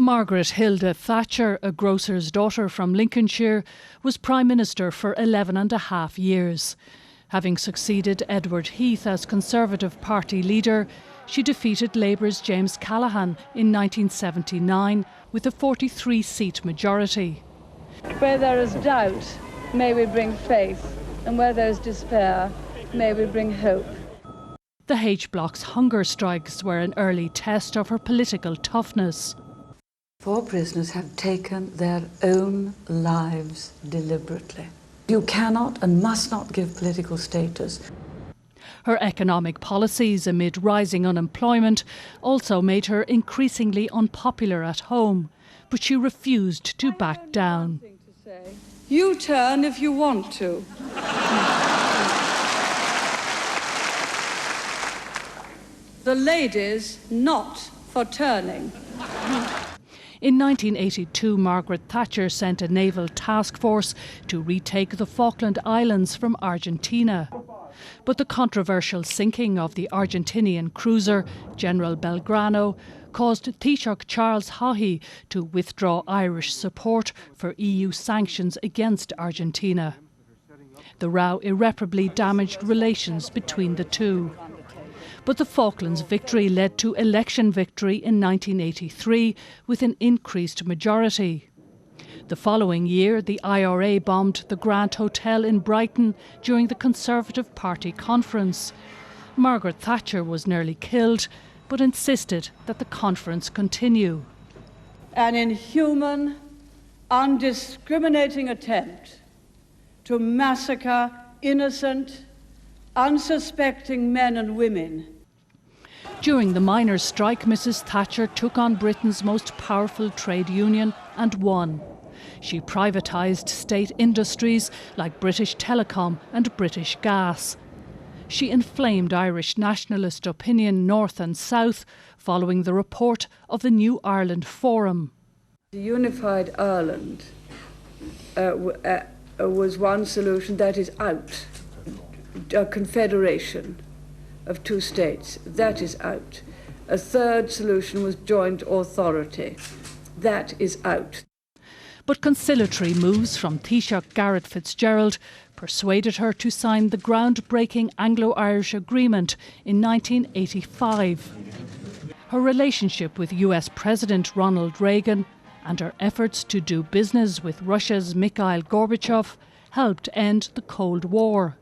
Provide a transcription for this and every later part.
Margaret Hilda Thatcher, a grocer's daughter from Lincolnshire, was Prime Minister for 11.5 years. Having succeeded Edward Heath as Conservative Party leader, she defeated Labour's James Callaghan in 1979 with a 43-seat majority. Where there is doubt, may we bring faith, and where there is despair, may we bring hope. The H-Block's hunger strikes were an early test of her political toughness. 4 prisoners have taken their own lives deliberately. You cannot and must not give political status. Her economic policies amid rising unemployment also made her increasingly unpopular at home, but she refused to back down. You turn if you want to. The ladies not for turning. In 1982, Margaret Thatcher sent a naval task force to retake the Falkland Islands from Argentina. But the controversial sinking of the Argentinian cruiser General Belgrano caused Taoiseach Charles Haughey to withdraw Irish support for EU sanctions against Argentina. The row irreparably damaged relations between the two. But the Falklands victory led to election victory in 1983 with an increased majority. The following year, the IRA bombed the Grand Hotel in Brighton during the Conservative Party conference. Margaret Thatcher was nearly killed, but insisted that the conference continue. An inhuman, undiscriminating attempt to massacre innocent, unsuspecting men and women. During the miners' strike, Mrs. Thatcher took on Britain's most powerful trade union and won. She privatised state industries like British Telecom and British Gas. She inflamed Irish nationalist opinion north and south following the report of the New Ireland Forum. The unified Ireland was one solution that is out. A confederation of 2 states, that is out. A third solution was joint authority, that is out. But conciliatory moves from Taoiseach Garret Fitzgerald persuaded her to sign the groundbreaking Anglo-Irish Agreement in 1985. Her relationship with US President Ronald Reagan and her efforts to do business with Russia's Mikhail Gorbachev helped end the Cold War.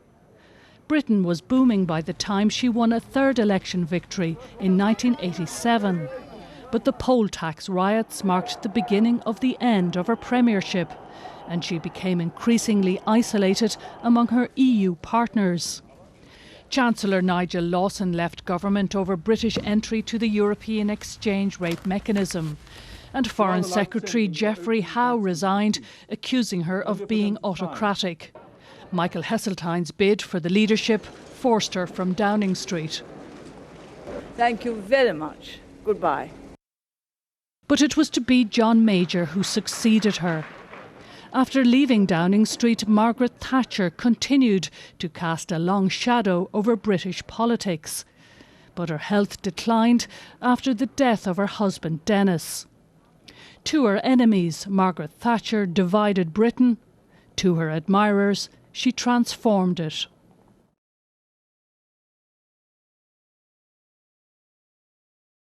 Britain was booming by the time she won a 3rd election victory in 1987. But the poll tax riots marked the beginning of the end of her premiership, and she became increasingly isolated among her EU partners. Chancellor Nigel Lawson left government over British entry to the European exchange rate mechanism, and Foreign Secretary Geoffrey Howe resigned, accusing her of being autocratic. Michael Heseltine's bid for the leadership forced her from Downing Street. Thank you very much. Goodbye. But it was to be John Major who succeeded her. After leaving Downing Street, Margaret Thatcher continued to cast a long shadow over British politics. But her health declined after the death of her husband Dennis. To her enemies, Margaret Thatcher divided Britain. To her admirers, she transformed it.